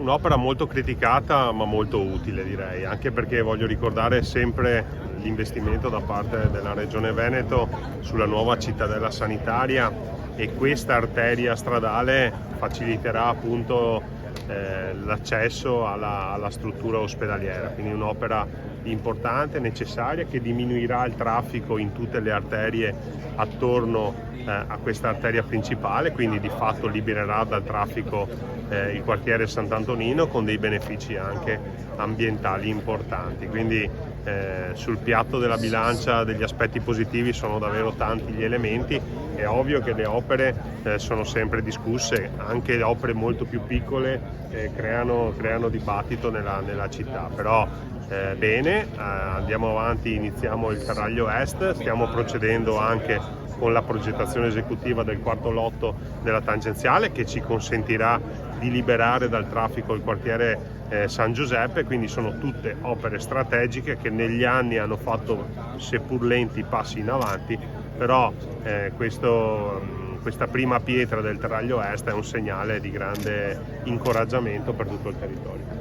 Un'opera molto criticata ma molto utile, direi, anche perché voglio ricordare sempre l'investimento da parte della Regione Veneto sulla nuova cittadella sanitaria, e questa arteria stradale faciliterà appunto l'accesso alla struttura ospedaliera, quindi un'opera importante, necessaria, che diminuirà il traffico in tutte le arterie attorno a questa arteria principale, quindi di fatto libererà dal traffico il quartiere Sant'Antonino, con dei benefici anche ambientali importanti. Quindi sul piatto della bilancia degli aspetti positivi sono davvero tanti gli elementi. È ovvio che le opere sono sempre discusse, anche opere molto più piccole creano dibattito nella città, però bene, andiamo avanti, iniziamo il Ferraglio Est, stiamo procedendo anche con la progettazione esecutiva del quarto lotto della tangenziale, che ci consentirà di liberare dal traffico il quartiere San Giuseppe. Quindi sono tutte opere strategiche che negli anni hanno fatto, seppur lenti, passi in avanti, però questa prima pietra del Ferraglio Est è un segnale di grande incoraggiamento per tutto il territorio.